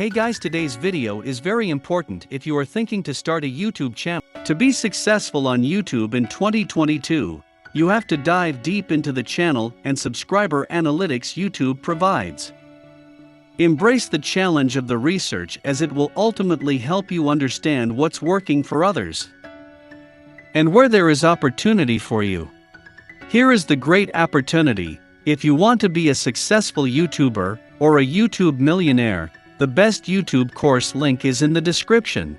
Hey guys, today's video is very important if you are thinking to start a YouTube channel. To be successful on YouTube in 2022, you have to dive deep into the channel and subscriber analytics YouTube provides. Embrace the challenge of the research as it will ultimately help you understand what's working for others and where there is opportunity for you. Here is the great opportunity. If you want to be a successful YouTuber or a YouTube millionaire, the best YouTube course link is in the description.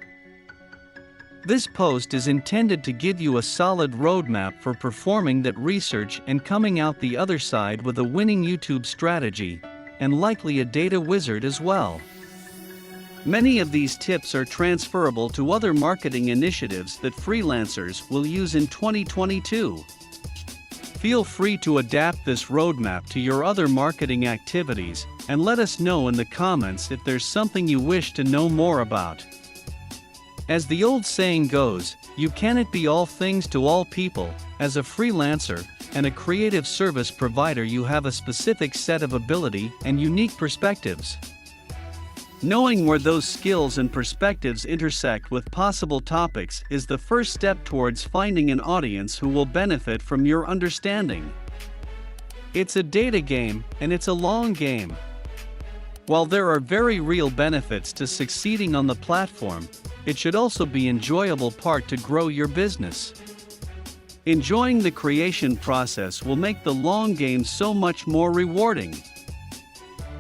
This post is intended to give you a solid roadmap for performing that research and coming out the other side with a winning YouTube strategy, and likely a data wizard as well. Many of these tips are transferable to other marketing initiatives that freelancers will use in 2022. Feel free to adapt this roadmap to your other marketing activities, and let us know in the comments if there's something you wish to know more about. As the old saying goes, you cannot be all things to all people. As a freelancer and a creative service provider, you have a specific set of ability and unique perspectives. Knowing where those skills and perspectives intersect with possible topics is the first step towards finding an audience who will benefit from your understanding. It's a data game, and it's a long game. While there are very real benefits to succeeding on the platform, it should also be an enjoyable part to grow your business. Enjoying the creation process will make the long game so much more rewarding.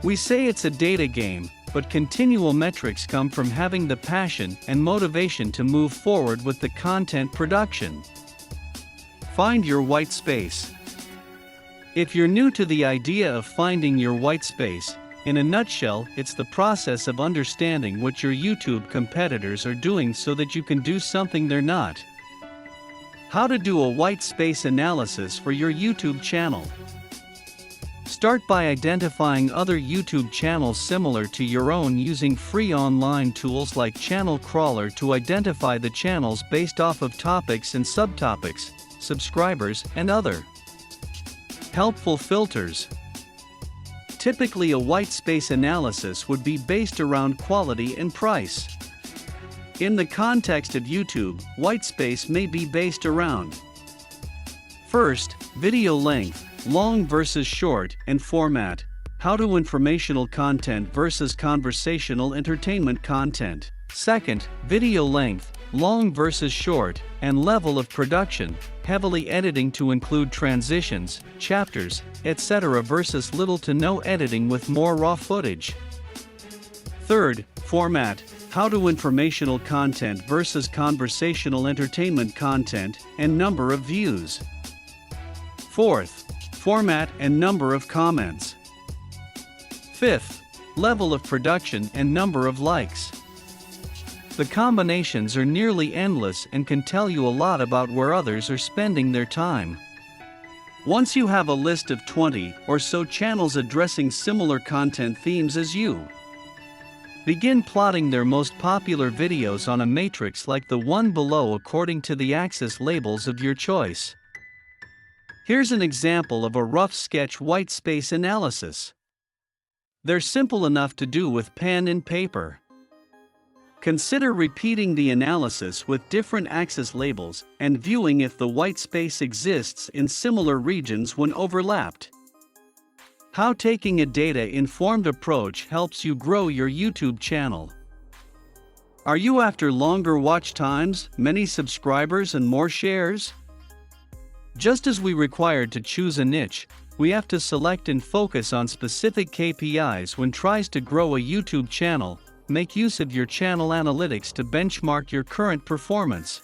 We say it's a data game, but continual metrics come from having the passion and motivation to move forward with the content production. Find your white space. If you're new to the idea of finding your white space, in a nutshell, it's the process of understanding what your YouTube competitors are doing so that you can do something they're not. How to do a white space analysis for your YouTube channel. Start by identifying other YouTube channels similar to your own using free online tools like Channel Crawler to identify the channels based off of topics and subtopics, subscribers, and other helpful filters. Typically, a white space analysis would be based around quality and price. In the context of YouTube, white space may be based around: first, video length, long versus short, and format. How to informational content versus conversational entertainment content. Second, video length, long versus short, and level of production, heavily editing to include transitions, chapters, etc. versus little to no editing with more raw footage. Third, format, how to informational content versus conversational entertainment content, and number of views. Fourth, format and number of comments. Fifth, level of production and number of likes. The combinations are nearly endless and can tell you a lot about where others are spending their time. Once you have a list of 20 or so channels addressing similar content themes as you, begin plotting their most popular videos on a matrix like the one below according to the axis labels of your choice. Here's an example of a rough sketch white space analysis. They're simple enough to do with pen and paper. Consider repeating the analysis with different axis labels and viewing if the white space exists in similar regions when overlapped. How taking a data-informed approach helps you grow your YouTube channel. Are you after longer watch times, many subscribers, and more shares? Just as we required to choose a niche, we have to select and focus on specific KPIs when tries to grow a YouTube channel. Make use of your channel analytics to benchmark your current performance.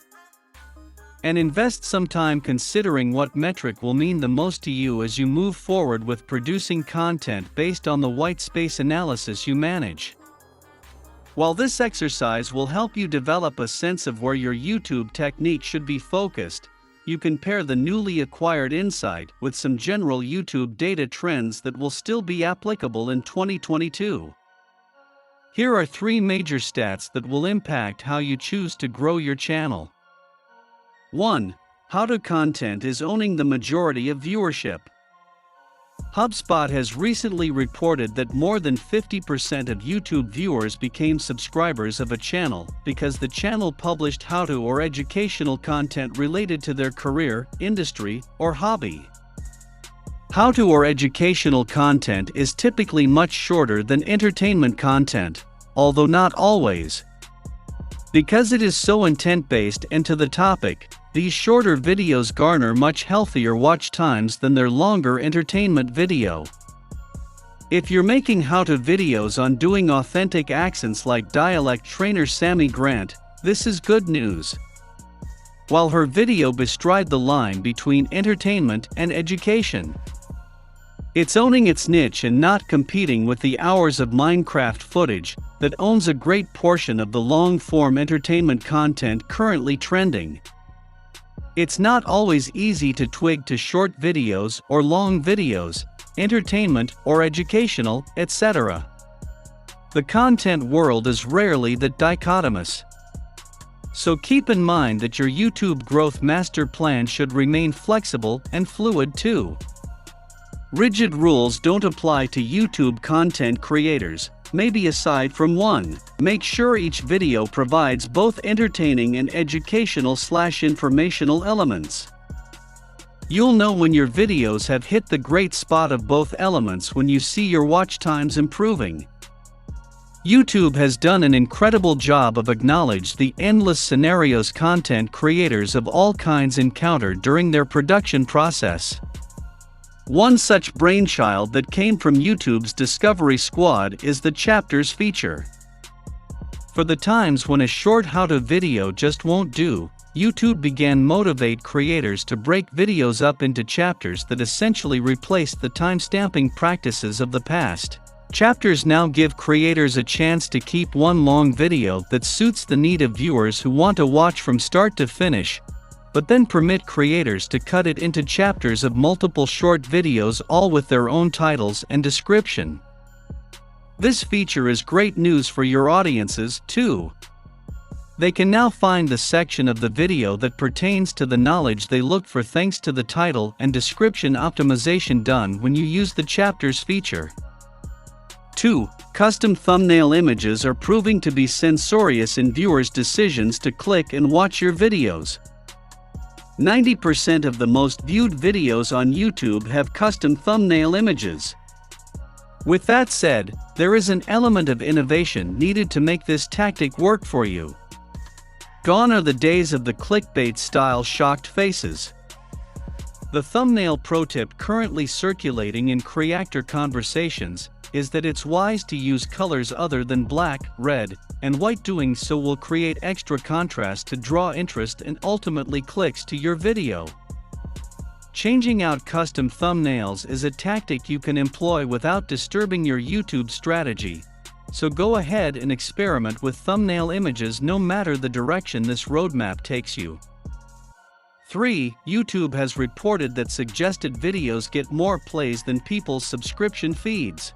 And invest some time considering what metric will mean the most to you as you move forward with producing content based on the white space analysis you manage. While this exercise will help you develop a sense of where your YouTube technique should be focused, you can pair the newly acquired insight with some general YouTube data trends that will still be applicable in 2022. Here are 3 major stats that will impact how you choose to grow your channel. 1. How to content is owning the majority of viewership. HubSpot has recently reported that more than 50% of YouTube viewers became subscribers of a channel because the channel published how-to or educational content related to their career, industry, or hobby. How-to or educational content is typically much shorter than entertainment content, although not always. Because it is so intent-based and to the topic, these shorter videos garner much healthier watch times than their longer entertainment video. If you're making how-to videos on doing authentic accents like dialect trainer Sammy Grant, this is good news. While her video bestride the line between entertainment and education. It's owning its niche and not competing with the hours of Minecraft footage that owns a great portion of the long-form entertainment content currently trending. It's not always easy to twig to short videos or long videos, entertainment or educational, etc. The content world is rarely that dichotomous. So keep in mind that your YouTube growth master plan should remain flexible and fluid too. Rigid rules don't apply to YouTube content creators, maybe aside from one. Make sure each video provides both entertaining and educational/informational elements. You'll know when your videos have hit the great spot of both elements when you see your watch times improving. YouTube has done an incredible job of acknowledging the endless scenarios content creators of all kinds encounter during their production process. One such brainchild that came from YouTube's Discovery Squad is the chapters feature. For the times when a short how-to video just won't do, YouTube began motivate creators to break videos up into chapters that essentially replaced the timestamping practices of the past. Chapters now give creators a chance to keep one long video that suits the need of viewers who want to watch from start to finish, but then permit creators to cut it into chapters of multiple short videos, all with their own titles and description. This feature is great news for your audiences, too. They can now find the section of the video that pertains to the knowledge they look for thanks to the title and description optimization done when you use the chapters feature. 2. Custom thumbnail images are proving to be censorious in viewers' decisions to click and watch your videos. 90% of the most viewed videos on YouTube have custom thumbnail images. With that said, there is an element of innovation needed to make this tactic work for you. Gone are the days of the clickbait-style shocked faces. The thumbnail pro tip currently circulating in creator conversations is that it's wise to use colors other than black, red, and white. Doing so will create extra contrast to draw interest and ultimately clicks to your video. Changing out custom thumbnails is a tactic you can employ without disturbing your YouTube strategy, so go ahead and experiment with thumbnail images no matter the direction this roadmap takes you. 3. YouTube has reported that suggested videos get more plays than people's subscription feeds.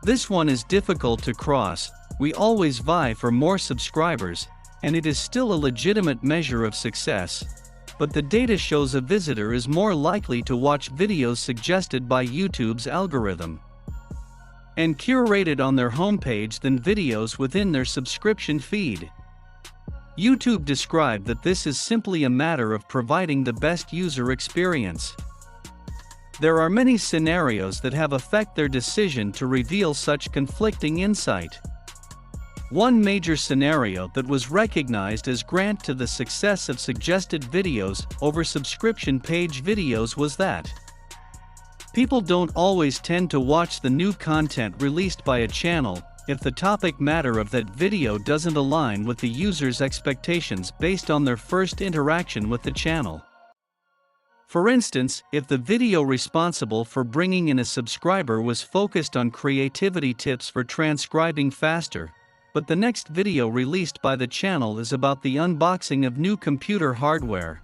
This one is difficult to cross. We always vie for more subscribers, and it is still a legitimate measure of success. But the data shows a visitor is more likely to watch videos suggested by YouTube's algorithm and curated on their homepage than videos within their subscription feed. YouTube described that this is simply a matter of providing the best user experience. There are many scenarios that have affected their decision to reveal such conflicting insight. One major scenario that was recognized as grant to the success of suggested videos over subscription page videos was that people don't always tend to watch the new content released by a channel if the topic matter of that video doesn't align with the user's expectations based on their first interaction with the channel. For instance, if the video responsible for bringing in a subscriber was focused on creativity tips for transcribing faster, but the next video released by the channel is about the unboxing of new computer hardware,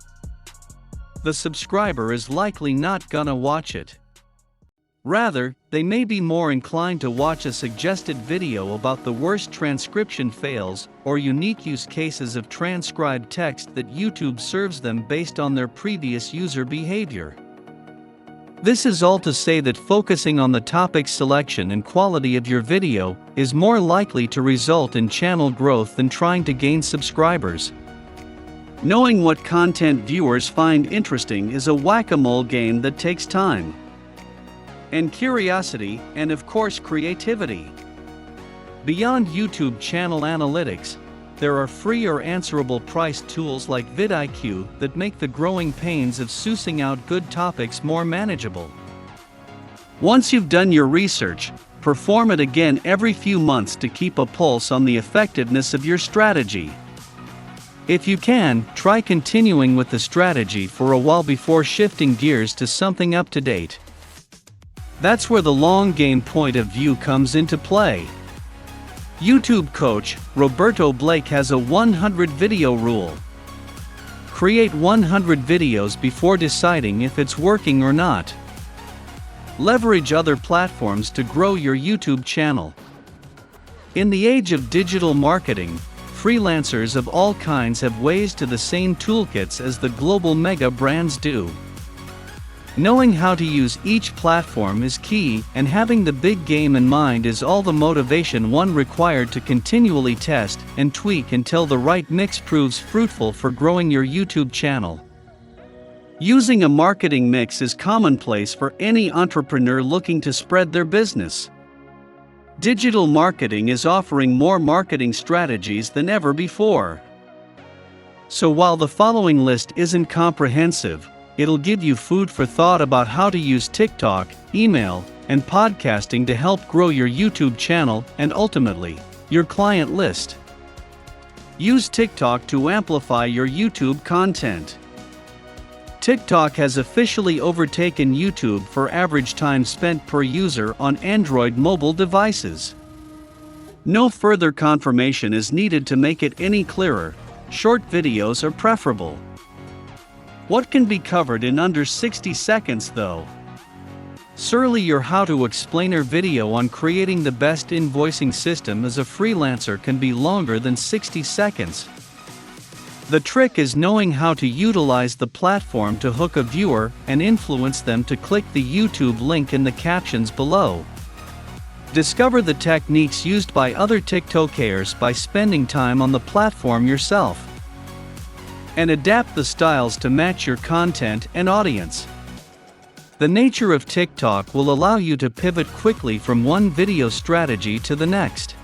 the subscriber is likely not gonna watch it. Rather, they may be more inclined to watch a suggested video about the worst transcription fails or unique use cases of transcribed text that YouTube serves them based on their previous user behavior. This is all to say that focusing on the topic selection and quality of your video is more likely to result in channel growth than trying to gain subscribers. Knowing what content viewers find interesting is a whack-a-mole game that takes time and curiosity, and of course creativity. Beyond YouTube channel analytics, there are free or answerable priced tools like vidIQ that make the growing pains of sussing out good topics more manageable. Once you've done your research, perform it again every few months to keep a pulse on the effectiveness of your strategy. If you can, try continuing with the strategy for a while before shifting gears to something up to date. That's where the long game point of view comes into play. YouTube coach Roberto Blake has a 100 video rule. Create 100 videos before deciding if it's working or not. Leverage other platforms to grow your YouTube channel. In the age of digital marketing, freelancers of all kinds have ways to the same toolkits as the global mega brands do. Knowing how to use each platform is key, and having the big game in mind is all the motivation one required to continually test and tweak until the right mix proves fruitful for growing your YouTube channel. Using a marketing mix is commonplace for any entrepreneur looking to spread their business. Digital marketing is offering more marketing strategies than ever before. So while the following list isn't comprehensive, it'll give you food for thought about how to use TikTok, email, and podcasting to help grow your YouTube channel and ultimately, your client list. Use TikTok to amplify your YouTube content. TikTok has officially overtaken YouTube for average time spent per user on Android mobile devices. No further confirmation is needed to make it any clearer. Short videos are preferable. What can be covered in under 60 seconds though? Surely your how-to-explainer video on creating the best invoicing system as a freelancer can be longer than 60 seconds. The trick is knowing how to utilize the platform to hook a viewer and influence them to click the YouTube link in the captions below. Discover the techniques used by other TikTokers by spending time on the platform yourself, and adapt the styles to match your content and audience. The nature of TikTok will allow you to pivot quickly from one video strategy to the next.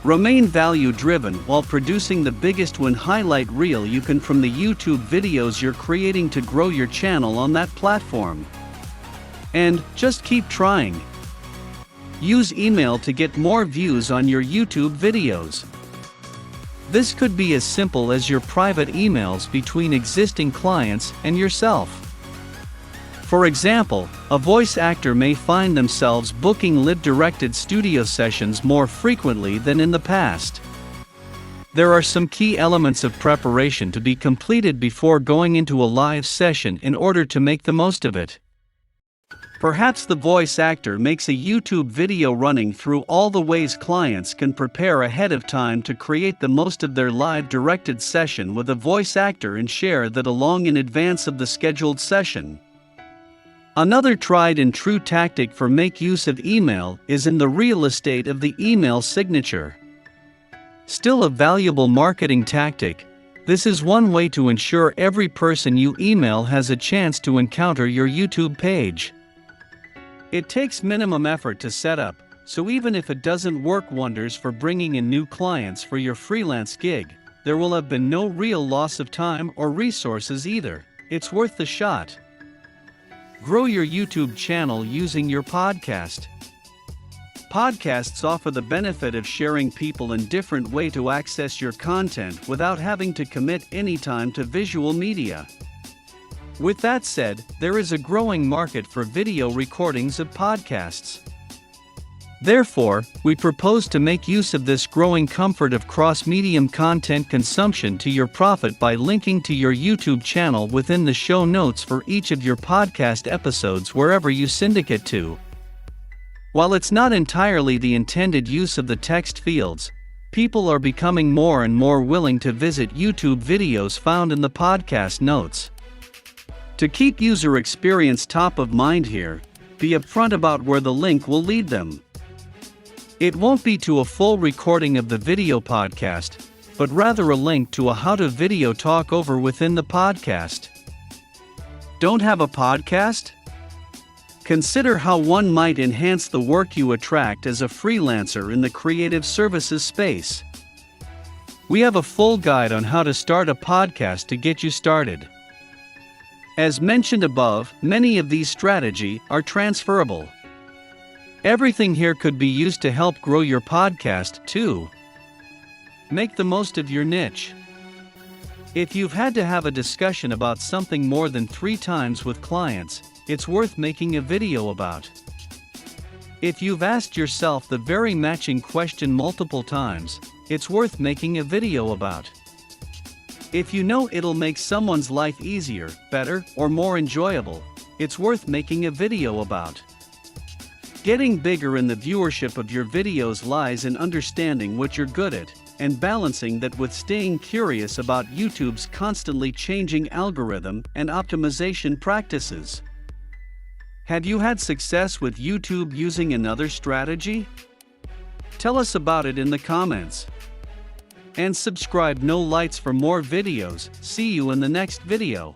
Remain value-driven while producing the biggest win highlight reel you can from the YouTube videos you're creating to grow your channel on that platform. And just keep trying. Use email to get more views on your YouTube videos. This could be as simple as your private emails between existing clients and yourself. For example, a voice actor may find themselves booking live-directed studio sessions more frequently than in the past. There are some key elements of preparation to be completed before going into a live session in order to make the most of it. Perhaps the voice actor makes a YouTube video running through all the ways clients can prepare ahead of time to create the most of their live directed session with a voice actor and share that along in advance of the scheduled session. Another tried and true tactic for make use of email is in the real estate of the email signature. Still a valuable marketing tactic, this is one way to ensure every person you email has a chance to encounter your YouTube page. It takes minimum effort to set up, so even if it doesn't work wonders for bringing in new clients for your freelance gig, there will have been no real loss of time or resources either. It's worth the shot. Grow your YouTube channel using your podcast. Podcasts offer the benefit of sharing people in different way to access your content without having to commit any time to visual media. With that said, there is a growing market for video recordings of podcasts. Therefore, we propose to make use of this growing comfort of cross-medium content consumption to your profit by linking to your YouTube channel within the show notes for each of your podcast episodes wherever you syndicate to. While it's not entirely the intended use of the text fields, people are becoming more and more willing to visit YouTube videos found in the podcast notes. To keep user experience top of mind here, be upfront about where the link will lead them. It won't be to a full recording of the video podcast, but rather a link to a how-to video talk over within the podcast. Don't have a podcast? Consider how one might enhance the work you attract as a freelancer in the creative services space. We have a full guide on how to start a podcast to get you started. As mentioned above, many of these strategies are transferable. Everything here could be used to help grow your podcast too. Make the most of your niche. If you've had to have a discussion about something more than 3 times with clients, it's worth making a video about. If you've asked yourself the very matching question multiple times, it's worth making a video about. If you know it'll make someone's life easier, better, or more enjoyable, it's worth making a video about. Getting bigger in the viewership of your videos lies in understanding what you're good at, and balancing that with staying curious about YouTube's constantly changing algorithm and optimization practices. Have you had success with YouTube using another strategy? Tell us about it in the comments. And subscribe KnowLites for more videos. See you in the next video.